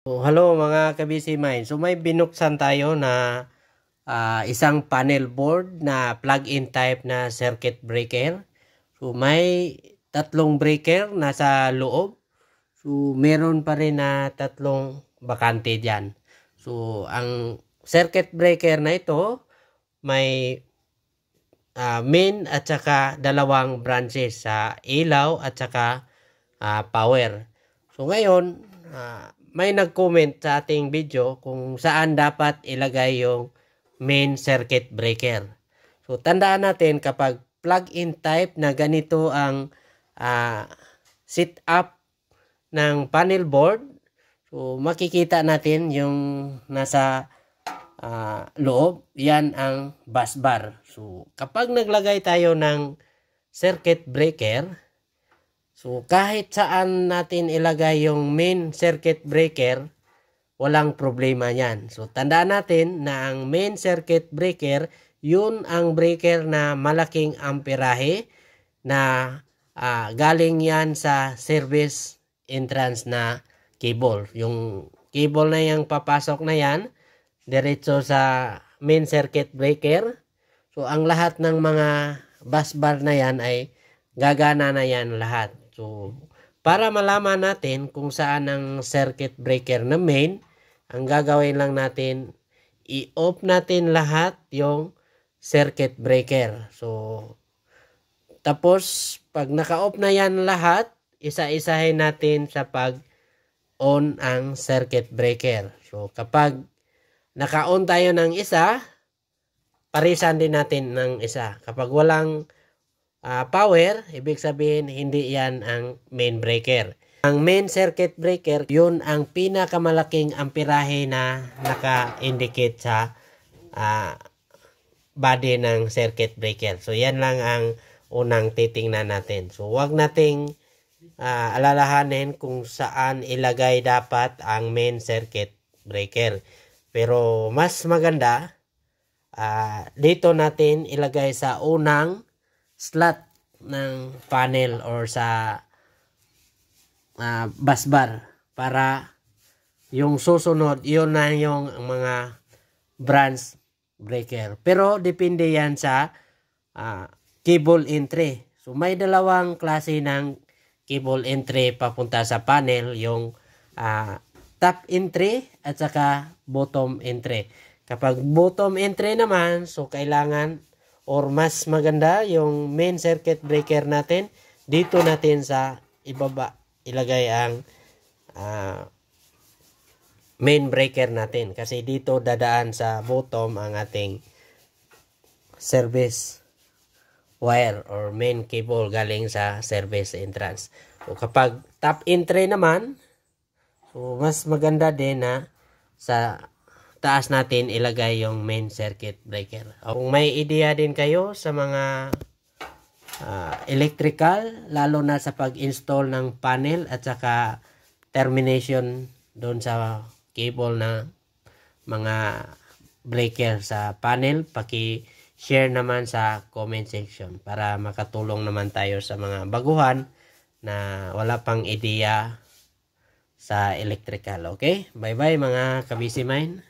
So, hello mga kabisi mind. So may binuksan tayo na isang panel board na plug-in type na circuit breaker. So may tatlong breaker nasa loob. So meron pa rin na tatlong bakante dyan. So ang circuit breaker na ito may main at saka dalawang branches sa ilaw at saka power. So ngayon, may nag-comment sa ating video kung saan dapat ilagay yung main circuit breaker. So tandaan natin kapag plug-in type na ganito ang setup ng panel board, so makikita natin yung nasa loob, yan ang bus bar. So kapag naglagay tayo ng circuit breaker, so kahit saan natin ilagay yung main circuit breaker, walang problema yan. So tandaan natin na ang main circuit breaker, yun ang breaker na malaking amperahe na galing yan sa service entrance na cable. Yung cable na yung papasok na yan, diretso sa main circuit breaker. So ang lahat ng mga bus bar na yan ay gagana na yan lahat. So, para malaman natin kung saan ang circuit breaker na main, ang gagawin lang natin, i-off natin lahat yung circuit breaker. So, tapos, pag naka-off na yan lahat, isa-isahin natin sa pag-on ang circuit breaker. So, kapag naka-on tayo ng isa, parisan din natin ng isa. Kapag walang power, ibig sabihin hindi yan ang main breaker. Ang main circuit breaker, yun ang pinakamalaking amperahe na naka-indicate sa body ng circuit breaker. So yan lang ang unang titingnan natin. So wag nating alalahanin kung saan ilagay dapat ang main circuit breaker. Pero mas maganda, dito natin ilagay sa unang slot ng panel or sa bus bar para yung susunod, yun na yung mga branch breaker. Pero depende yan sa cable entry. So may dalawang klase ng cable entry papunta sa panel, yung top entry at saka bottom entry. Kapag bottom entry naman, so kailangan or mas maganda yung main circuit breaker natin, dito natin sa ibaba ilagay ang main breaker natin. Kasi dito dadaan sa bottom ang ating service wire or main cable galing sa service entrance. So kapag top entry naman, so mas maganda din na sa taas natin ilagay yung main circuit breaker. Kung may idea din kayo sa mga electrical, lalo na sa pag-install ng panel at saka termination doon sa cable na mga breaker sa panel, paki-share naman sa comment section para makatulong naman tayo sa mga baguhan na wala pang idea sa electrical. Okay? Bye-bye mga kabisi mind.